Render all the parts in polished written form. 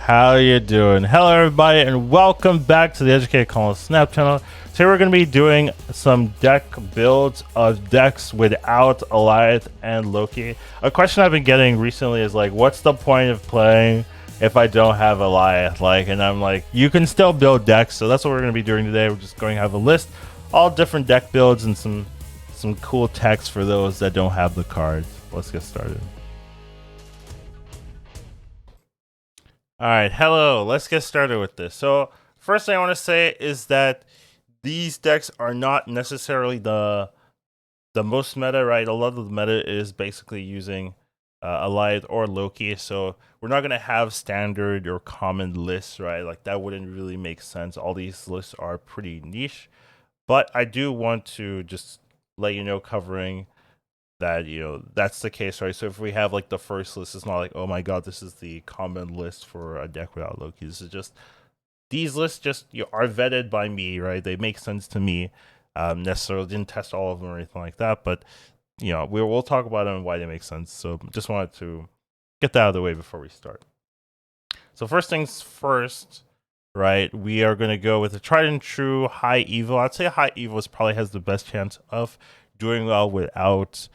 How you doing? Hello everybody and welcome back to the Educatedcollins Snap channel. Today we're going to be doing some deck builds of decks without Alioth and Loki. A question I've been getting recently is like, what's the point of playing if I don't have Alioth? And I'm like, you can still build decks, so that's what we're going to be doing today. We're just going to have a list, all different deck builds and some cool text for those that don't have the cards. Let's get started. All right, hello. Let's get started with this. So first thing I want to say is that these decks are not necessarily the most meta, right? A lot of the meta is basically using Alioth or Loki, so we're not gonna have standard or common lists, right? Like that wouldn't really make sense. All these lists are pretty niche, but I do want to just let you know, covering that that's the case, right? So if we have like the first list, it's not like, oh my god, this is the common list for a deck without Loki. This is just, these lists just are vetted by me, right? They make sense to me. Necessarily didn't test all of them or anything like that, but we'll talk about them and why they make sense. So just wanted to get that out of the way before we start. So first things first, right? We are going to go with a tried and true high evo. I'd say high evo probably has the best chance of doing well without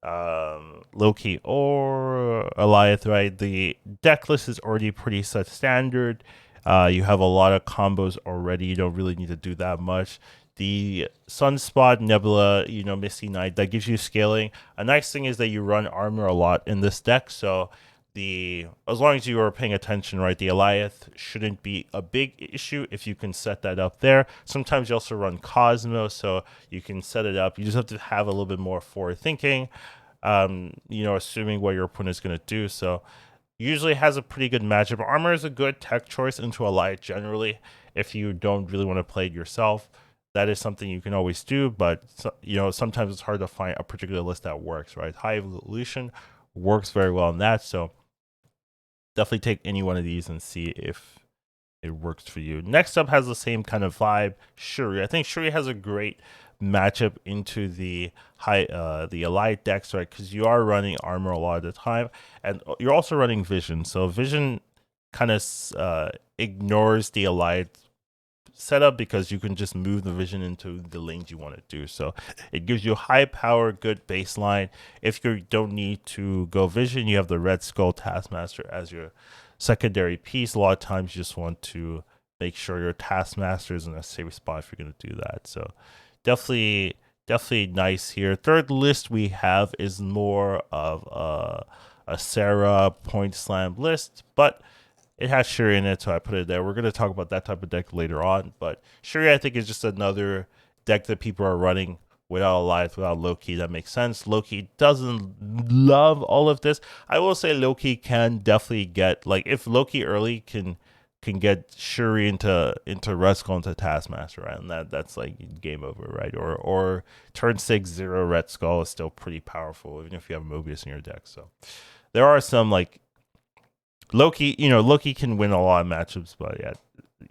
Loki or Alioth, right? The deck list is already pretty set standard. You have a lot of combos already. You don't really need to do that much. The Sunspot, Nebula, Misty Knight, that gives you scaling. A nice thing is that you run armor a lot in this deck, so as long as you are paying attention, right, the Alioth shouldn't be a big issue if you can set that up there. Sometimes you also run Cosmo, so you can set it up. You just have to have a little bit more forward thinking, assuming what your opponent is going to do. So usually has a pretty good matchup. Armor is a good tech choice into Alioth generally if you don't really want to play it yourself. That is something you can always do, but sometimes it's hard to find a particular list that works, right? High Evolution works very well in that, so definitely take any one of these and see if it works for you. Next up has the same kind of vibe, Shuri. I think Shuri has a great matchup into the Alioth decks, right? Because you are running armor a lot of the time, and you're also running vision. So vision kind of ignores the Alioth setup because you can just move the vision into the lanes you want to do. So it gives you high power, good baseline. If you don't need to go vision, you have the Red Skull Taskmaster as your secondary piece. A lot of times you just want to make sure your Taskmaster is in a safe spot if you're going to do that. So definitely nice here. Third list we have is more of a Sera point slam list, but it has Shuri in it, so I put it there. We're going to talk about that type of deck later on, but Shuri, I think, is just another deck that people are running without Alioth, without Loki. That makes sense. Loki doesn't love all of this. I will say Loki can definitely get, like, if Loki early can get Shuri into Red Skull, into Taskmaster, right? And that's like game over, right? Or turn 6-0 Red Skull is still pretty powerful, even if you have Mobius in your deck. So there are some, like, Loki can win a lot of matchups, but yeah,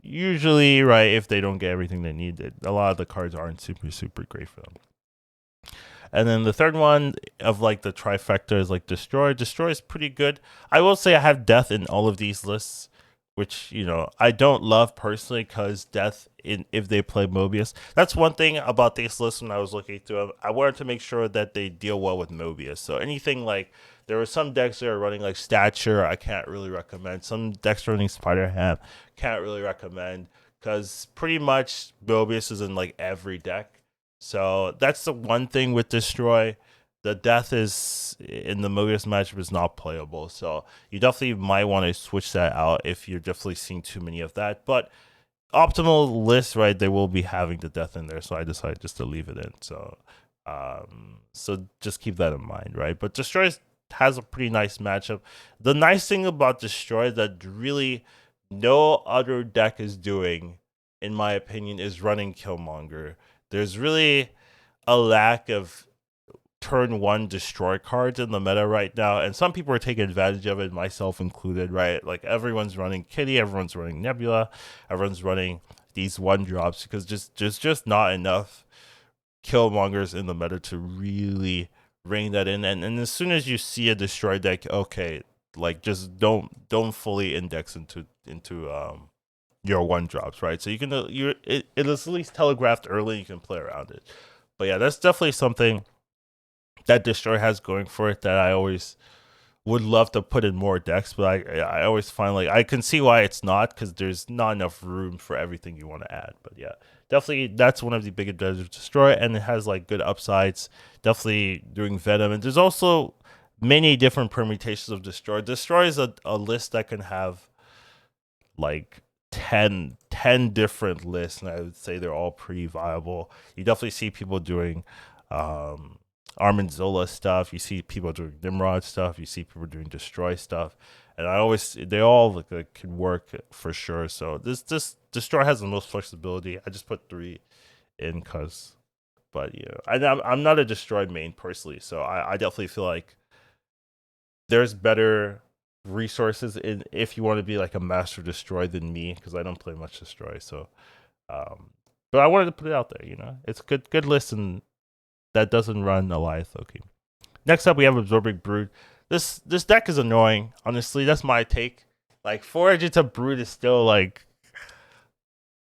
usually, right, if they don't get everything they need, a lot of the cards aren't super great for them. And then the third one of like the trifecta is like Destroy. Destroy is pretty good. I will say I have Death in all of these lists, which I don't love personally, because Death, if they play Mobius, that's one thing about these lists. When I was looking through them, I wanted to make sure that they deal well with Mobius. So anything like, there were some decks that are running like Stature, I can't really recommend. Some decks running Spider Ham, can't really recommend, because pretty much Mobius is in like every deck. So that's the one thing with Destroy. The Death is in the Mobius matchup is not playable. So you definitely might want to switch that out if you're definitely seeing too many of that. But optimal list, right, they will be having the Death in there. So I decided just to leave it in. So so just keep that in mind, right? But Destroy has a pretty nice matchup. The nice thing about Destroy that really no other deck is doing, in my opinion, is running Killmonger. There's really a lack of turn 1 destroy cards in the meta right now, and some people are taking advantage of it, myself included, right? Like everyone's running Kitty, everyone's running Nebula, everyone's running these 1-drops, because there's just not enough Killmongers in the meta to really ring that in. And as soon as you see a destroy deck, okay, Like just don't fully index into your one drops, right? So you can it is at least telegraphed early. You can play around it. But yeah, that's definitely something that Destroy has going for it that I always would love to put in more decks, but I always find like I can see why it's not because there's not enough room for everything you want to add. But yeah, definitely that's one of the big advantages of Destroy, and it has like good upsides. Definitely doing Venom, and there's also many different permutations of Destroy. Destroy is a list that can have like 10 different lists, and I would say they're all pretty viable. You definitely see people doing Armin Zola stuff. You see people doing Nimrod stuff. You see people doing Destroy stuff, and they all like can work for sure. So this Destroy has the most flexibility. I just put 3 in because, but yeah, I'm not a Destroy main personally, so I definitely feel like there's better resources in if you want to be like a master Destroy than me because I don't play much Destroy. So, but I wanted to put it out there. It's a good list and that doesn't run Alioth Loki. Next up, we have Absorbing Brood. This deck is annoying. Honestly, that's my take. Like 4 Agents of Brood is still like,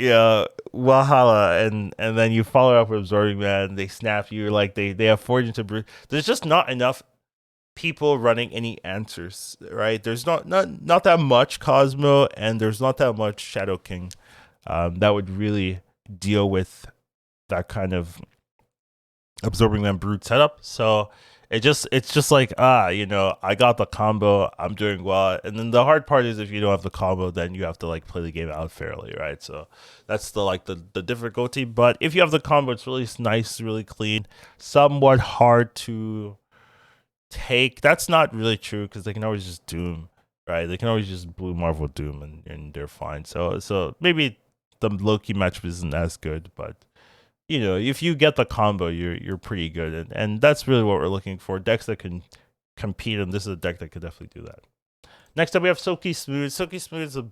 yeah, Valhalla, and then you follow up with Absorbing Man. They snap you like they have 4 Agents of Brood. There's just not enough people running any answers, right? There's not that much Cosmo, and there's not that much Shadow King that would really deal with that kind of Absorbing Man Brood setup. So it's just like I got the combo, I'm doing well. And then the hard part is if you don't have the combo, then you have to like play the game out fairly, right? So that's the difficulty. But if you have the combo, it's really nice, really clean, somewhat hard to take. That's not really true because they can always just Doom, right? They can always just Blue Marvel Doom and they're fine. So maybe the Loki matchup isn't as good, but if you get the combo, you're pretty good, and that's really what we're looking for. Decks that can compete, and this is a deck that could definitely do that. Next up, we have Silky Smooth. Silky Smooth is a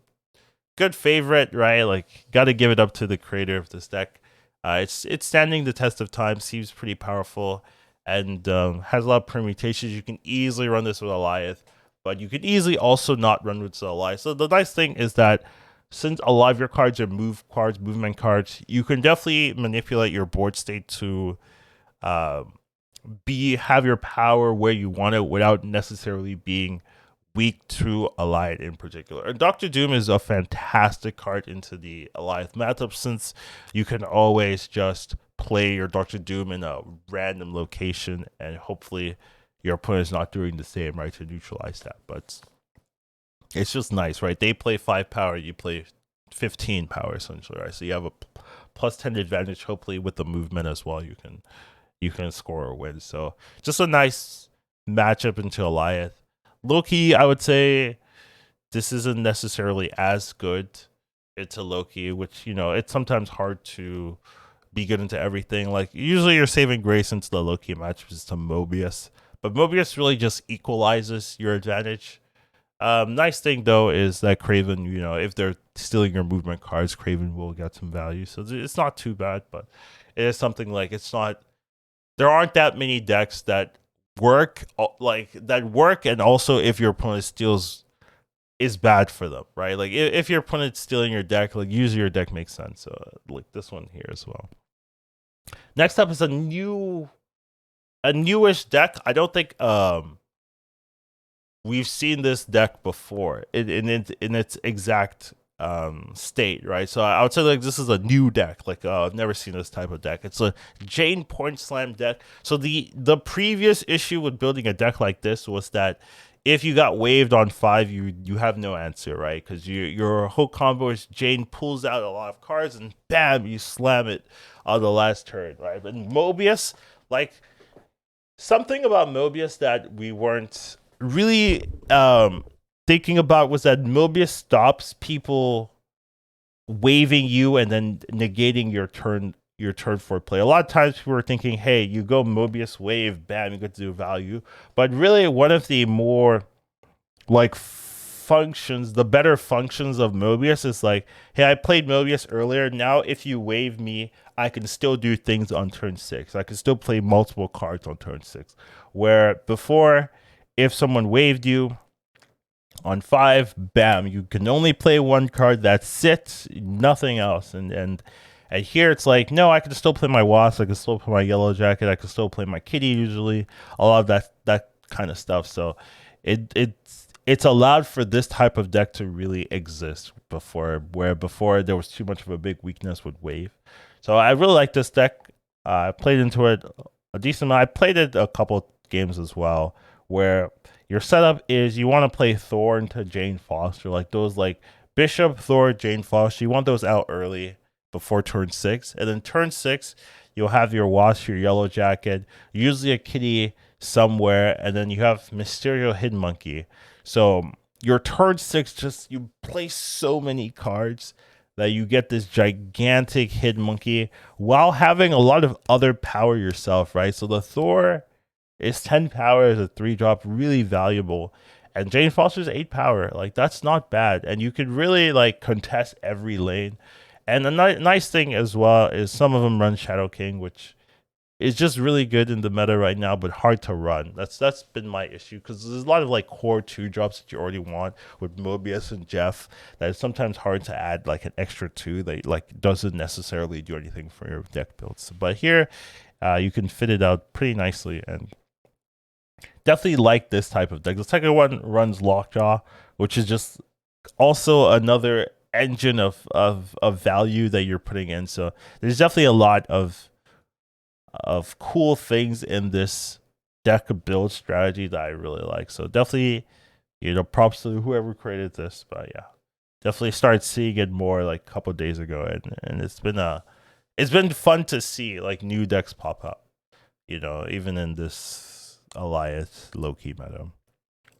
good favorite, right? Like, got to give it up to the creator of this deck. It's standing the test of time. Seems pretty powerful, and has a lot of permutations. You can easily run this with Alioth, but you could easily also not run with Alioth. So the nice thing is that since a lot of your cards are movement cards, you can definitely manipulate your board state to have your power where you want it without necessarily being weak to Alioth in particular. And Doctor Doom is a fantastic card into the Alioth matchup since you can always just play your Doctor Doom in a random location and hopefully your opponent's not doing the same, right, to neutralize that. But it's just nice, right? They play 5 power, you play 15 power essentially, right? So you have a plus 10 advantage, hopefully with the movement as well. You can score or win. So just a nice matchup into Alioth. Loki, I would say this isn't necessarily as good into Loki, which it's sometimes hard to be good into everything. Like usually you're saving grace into the Loki matchups to Mobius, but Mobius really just equalizes your advantage. Nice thing though is that Craven, if they're stealing your movement cards, Craven will get some value. So it's not too bad, but it is something like there aren't that many decks that work and also if your opponent steals is bad for them, right? Like if your opponent's stealing your deck, like usually your deck makes sense. So like this one here as well. Next up is a newish deck. I don't think we've seen this deck before in its exact state, right? So I would say like this is a new deck. Like I've never seen this type of deck. It's a Jane Point Slam deck. So the previous issue with building a deck like this was that if you got waived on 5, you have no answer, right? Because your whole combo is Jane pulls out a lot of cards and bam, you slam it on the last turn, right? But Mobius, like something about Mobius that we weren't really thinking about was that Mobius stops people waving you and then negating your turn for play. A lot of times people were thinking, hey, you go Mobius wave, bam, you get to do value. But really one of the more like the better functions of Mobius is like, hey, I played Mobius earlier. Now if you wave me, I can still do things on turn 6. I can still play multiple cards on turn 6. Where before, if someone waved you, On 5, bam, you can only play one card. That's it, nothing else. And here it's like, no, I can still play my Wasp, I can still play my Yellow Jacket, I can still play my Kitty usually, a lot of that kind of stuff. So it's allowed for this type of deck to really exist where before there was too much of a big weakness with Wave. So I really like this deck. I played into it a decent amount. I played it a couple games as well, where your setup is you want to play Thor into Jane Foster, like those like Bishop, Thor, Jane Foster. You want those out early before turn 6, and then turn 6 you'll have your Wasp, your Yellow Jacket, usually a Kitty somewhere, and then you have Mysterio, Hidden Monkey. So your turn 6, just you play so many cards that you get this gigantic Hidden Monkey while having a lot of other power yourself, right? So the Thor is 10 power as a 3-drop, really valuable. And Jane Foster's 8 power. Like, that's not bad. And you could really, like, contest every lane. And the nice thing as well is some of them run Shadow King, which is just really good in the meta right now, but hard to run. That's been my issue, because there's a lot of, like, core 2-drops that you already want with Mobius and Jeff that is sometimes hard to add, like, an extra 2 that, like, doesn't necessarily do anything for your deck builds. But here, you can fit it out pretty nicely, and definitely like this type of deck. The second one runs Lockjaw, which is just also another engine of value that you're putting in. So there's definitely a lot of cool things in this deck build strategy that I really like. So definitely, props to whoever created this. But yeah, definitely started seeing it more like a couple days ago, and it's been fun to see like new decks pop up. Even in this Alioth Loki meta.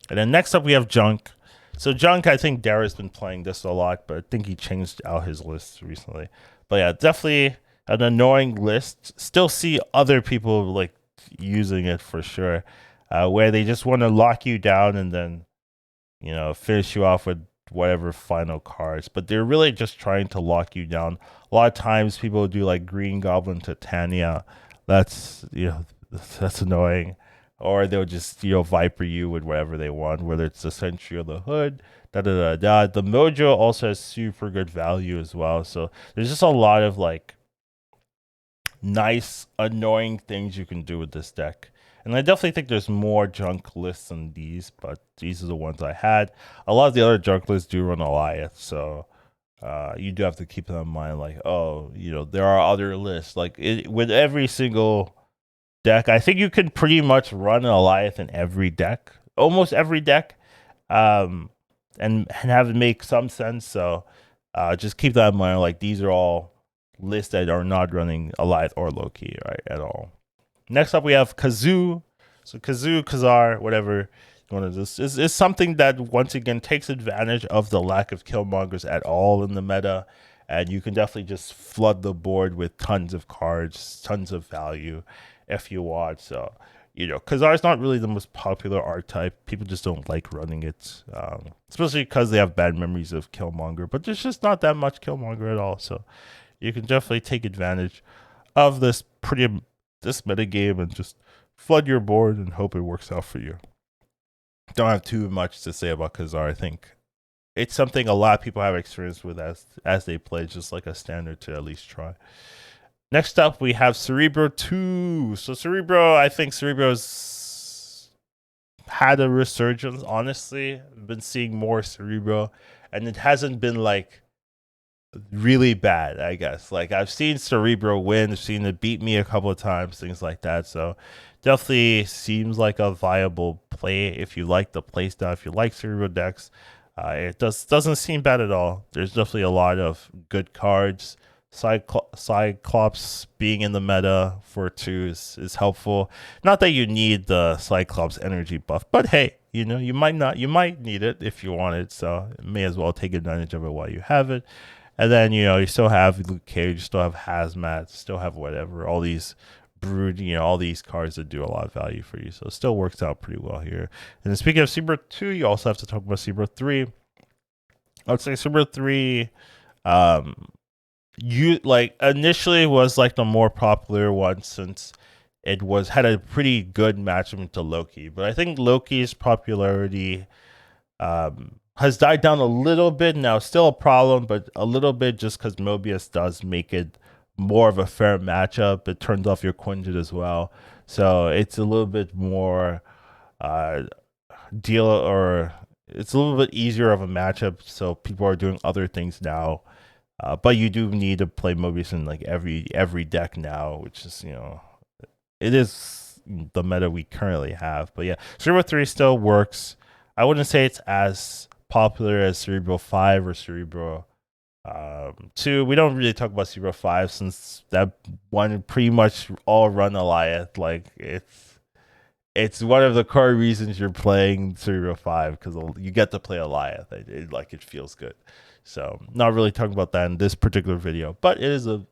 And then next up we have Junk. So Junk, I think Dara's been playing this a lot, but I think he changed out his list recently. But yeah, definitely an annoying list. Still see other people like using it for sure, where they just want to lock you down and then, finish you off with whatever final cards. But they're really just trying to lock you down. A lot of times people do like Green Goblin Titania. That's that's annoying. Or they'll just Viper you with whatever they want, whether it's the Sentry or the Hood. The Mojo also has super good value as well. So there's just a lot of like nice annoying things you can do with this deck. And I definitely think there's more Junk lists than these, but these are the ones I had. A lot of the other Junk lists do run Alioth, so you do have to keep that in mind. Like, there are other lists. Like with every single deck, I think you can pretty much run an Alioth in every deck, almost every deck, and have it make some sense. So just keep that in mind. Like, these are all lists that are not running Alioth or Loki, right, at all. Next up, we have Kazoo. So Kazoo, Kazar, whatever you want to do, is something that once again takes advantage of the lack of Killmongers at all in the meta. And you can definitely just flood the board with tons of cards, tons of value if you want. So, Kazar's not really the most popular archetype. People just don't like running it, especially because they have bad memories of Killmonger. But there's just not that much Killmonger at all. So you can definitely take advantage of this meta game and just flood your board and hope it works out for you. Don't have too much to say about Kazar. I think it's something a lot of people have experience with as they play, just like a standard to at least try. Next up, we have Cerebro 2. So Cerebro, I think Cerebro's had a resurgence, honestly. I've been seeing more Cerebro, and it hasn't been, like, really bad, I guess. Like, I've seen Cerebro win, I've seen it beat me a couple of times, things like that. So definitely seems like a viable play if you like the playstyle, if you like Cerebro decks. It doesn't seem bad at all. There's definitely a lot of good cards. Cyclops being in the meta for 2 is helpful. Not that you need the Cyclops energy buff, but hey, you might need it if you want it, so may as well take advantage of it while you have it. And then you still have Luke Cage, you still have Hazmat, still have whatever, all these Brood, all these cards that do a lot of value for you, so it still works out pretty well here. And then speaking of Cerebro 2, you also have to talk about Cerebro 3. I would say Cerebro 3 initially was like the more popular one, since it had a pretty good matchup to Loki. But I think Loki's popularity has died down a little bit now. Still a problem, but a little bit just because Mobius does make it more of a fair matchup. It turns off your Quinjet as well, so it's a little bit more uh, deal or it's a little bit easier of a matchup. So people are doing other things now, but you do need to play Mobius in like every deck now, which is it is the meta we currently have. But yeah, Cerebro 3 still works. I wouldn't say it's as popular as Cerebro 5 or Cerebro 2. We don't really talk about Cerebro 5 since that one pretty much all run Alioth. Like it's one of the core reasons you're playing Cerebro 5 because you get to play Alioth. It feels good. So not really talking about that in this particular video, but it is a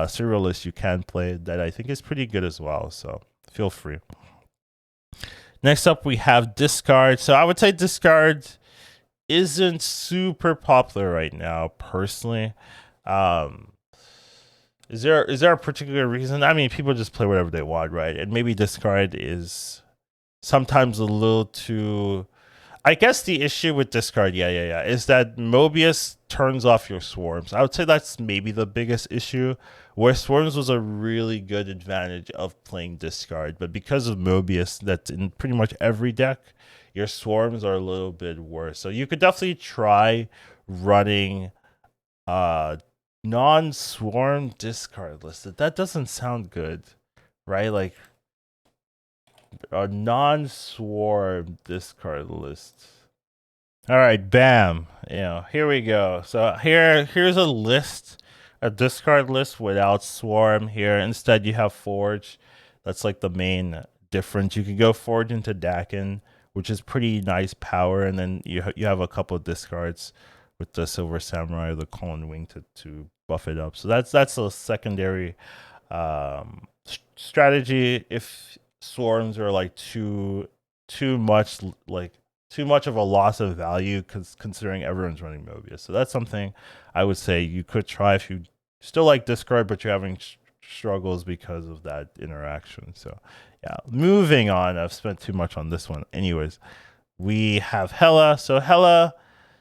Cerebro list you can play that I think is pretty good as well. So feel free. Next up, we have Discard. So I would say Discard isn't super popular right now, personally. Is there a particular reason? I mean, people just play whatever they want, right? And maybe Discard is sometimes a little too... I guess the issue with Discard, is that Mobius turns off your swarms. I would say that's maybe the biggest issue, where swarms was a really good advantage of playing Discard, but because of Mobius, that's in pretty much every deck, your swarms are a little bit worse. So you could definitely try running non-swarm Discard list. That doesn't sound good, right? Like a non-swarm Discard list. All right, bam. Here we go. So here's a list, a discard list without swarm here. Instead, you have Forge. That's like the main difference. You can go Forge into Dakin, which is pretty nice power, and then you have a couple of discards with the Silver Samurai or the Colin Wing to buff it up. So that's a secondary strategy if swarms are like too much of a loss of value, because considering everyone's running Mobius. So that's something I would say you could try if you still like Discard, but you're having struggles because of that interaction. So yeah, moving on. I've spent too much on this one. Anyways, we have Hela. So Hela,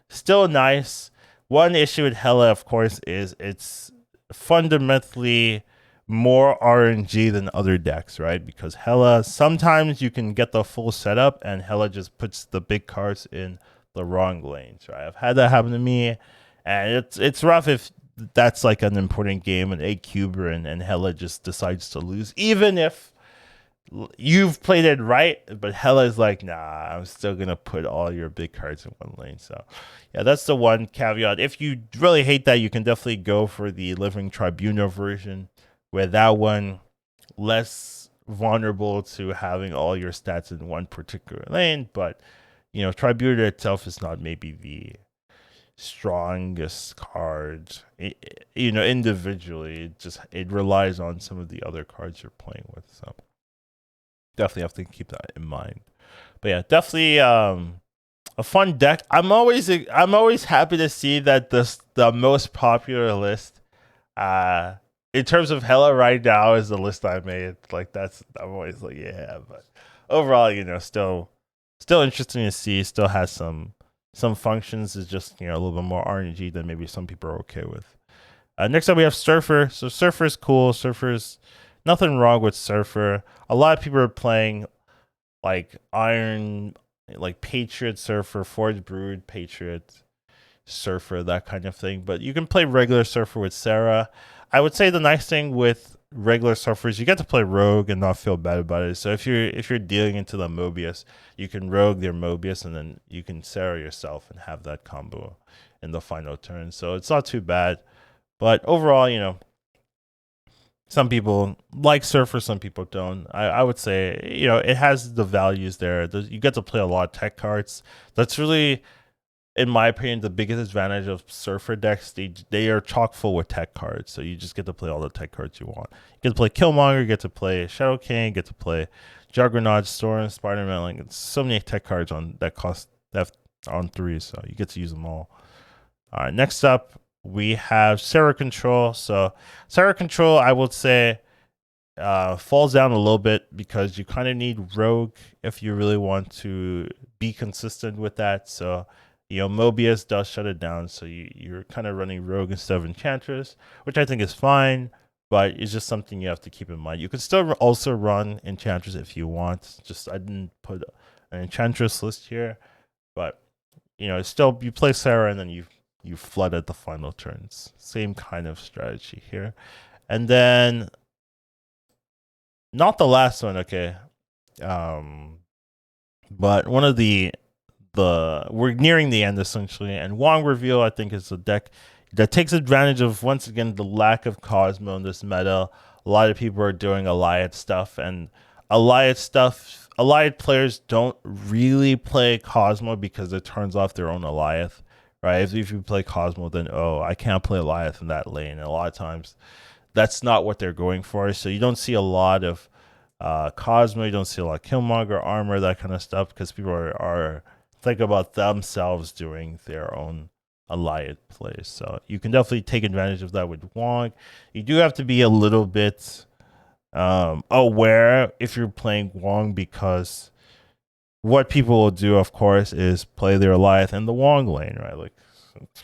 still nice. One issue with Hela, of course, is it's fundamentally more RNG than other decks, right? Because Hela, sometimes you can get the full setup and Hela just puts the big cards in the wrong lanes, right? I've had that happen to me, and it's rough if that's like an important game and a cuber and Hela just decides to lose, even if you've played it right, but Hela is like, nah, I'm still gonna put all your big cards in one lane. So yeah, that's the one caveat. If you really hate that, you can definitely go for the Living Tribunal version, where that one less vulnerable to having all your stats in one particular lane. But Tribunal itself is not maybe the strongest card, individually. It relies on some of the other cards you're playing with. So definitely have to keep that in mind. But yeah, definitely a fun deck. I'm always happy to see that the most popular list in terms of Hela right now is the list I made. Like I'm always like, yeah, but overall, still interesting to see. Still has some functions. Is just a little bit more RNG than maybe some people are okay with. Next up, we have Surfer. So Surfer is cool. Surfer's nothing wrong with Surfer. A lot of people are playing like Iron, like Patriot Surfer, Forge Brood Patriot Surfer, that kind of thing. But you can play regular Surfer with Sera. I would say the nice thing with regular Surfers, you get to play Rogue and not feel bad about it. So if you're dealing into the Mobius, you can Rogue their Mobius and then you can Sera yourself and have that combo in the final turn. So it's not too bad. But overall, some people like Surfer, some people don't. I would say, it has the values there. You get to play a lot of tech cards. That's really, in my opinion, the biggest advantage of Surfer decks. They are chock full with tech cards, so you just get to play all the tech cards you want. You get to play Killmonger, you get to play Shadow King, you get to play Juggernaut, Storm, Spider-Man. Like, it's so many tech cards that cost on 3, so you get to use them all. All right, next up we have Sera Control. So Sera Control, I would say, falls down a little bit because you kind of need Rogue if you really want to be consistent with that. So, Mobius does shut it down. So you're kind of running Rogue instead of Enchantress, which I think is fine, but it's just something you have to keep in mind. You can still also run Enchantress if you want. Just I didn't put an Enchantress list here, but it's still you play Sera and then you flood at the final turns. Same kind of strategy here. And then not the last one, okay. But one of the we're nearing the end essentially, and Wong Reveal I think is a deck that takes advantage of once again the lack of Cosmo in this meta. A lot of people are doing Alioth stuff, and Alioth players don't really play Cosmo because it turns off their own Alioth, right? If you play Cosmo, then I can't play Alioth in that lane. And a lot of times that's not what they're going for. So you don't see a lot of Cosmo, you don't see a lot of Killmonger, armor, that kind of stuff, because people are thinking about themselves doing their own Alioth plays. So you can definitely take advantage of that with Wong. You do have to be a little bit aware if you're playing Wong, because what people will do, of course, is play their Alioth in the Wong lane, right? Like,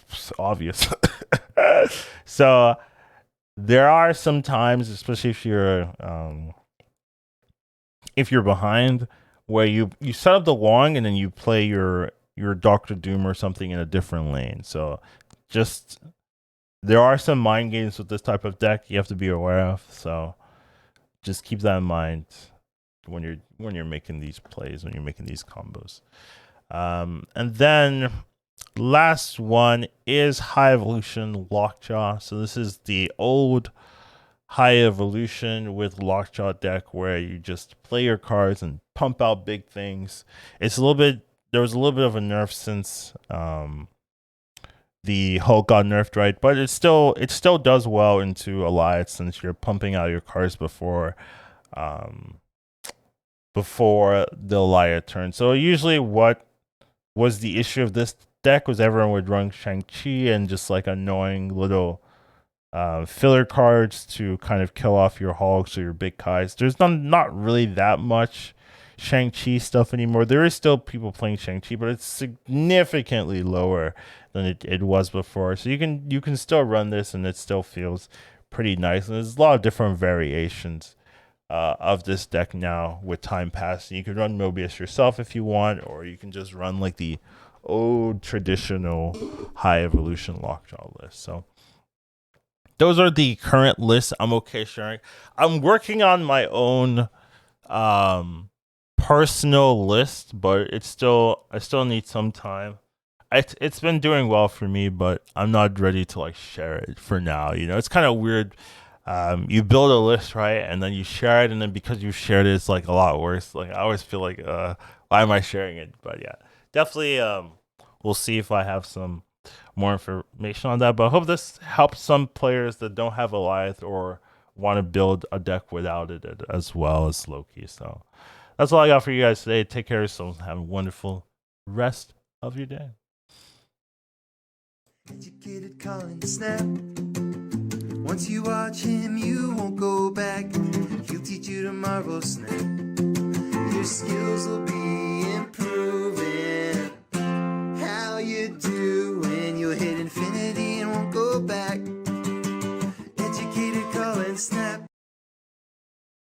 it's obvious. So there are some times, especially if you're behind, where you set up the Wong and then you play your Doctor Doom or something in a different lane. So just there are some mind games with this type of deck you have to be aware of. So just keep that in mind when you're making these plays, when you're making these combos. And then last one is High Evolution Lockjaw. So this is the old High Evolution with Lockjaw deck where you just play your cards and pump out big things. There was a little bit of a nerf since the Hulk got nerfed, right? But it still does well into Alioth since you're pumping out your cards before the Alioth turn. So usually what was the issue of this deck was everyone would run Shang-Chi and just like annoying little filler cards to kind of kill off your Hulks or your big Kais. There's not really that much Shang-Chi stuff anymore. There is still people playing Shang-Chi, but it's significantly lower than it was before. So you can still run this and it still feels pretty nice. And there's a lot of different variations of this deck now with time passing. You can run Mobius yourself if you want, or you can just run like the old traditional High Evolution Lockjaw list. So those are the current lists I'm okay sharing. I'm working on my own personal list, but I still need some time. It's been doing well for me, but I'm not ready to like share it for now. It's kind of weird. You build a list, right, and then you share it, and then because you shared it, it's like a lot worse. Like I always feel like, why am I sharing it? But yeah, definitely. We'll see if I have some more information on that. But I hope this helps some players that don't have Alioth or want to build a deck without it as well as Loki. So that's all I got for you guys today. Take care of yourselves. Have a wonderful rest of your day. Educated Collins, Snap. Once you watch him, you won't go back. He'll teach you tomorrow, Snap. Your skills will be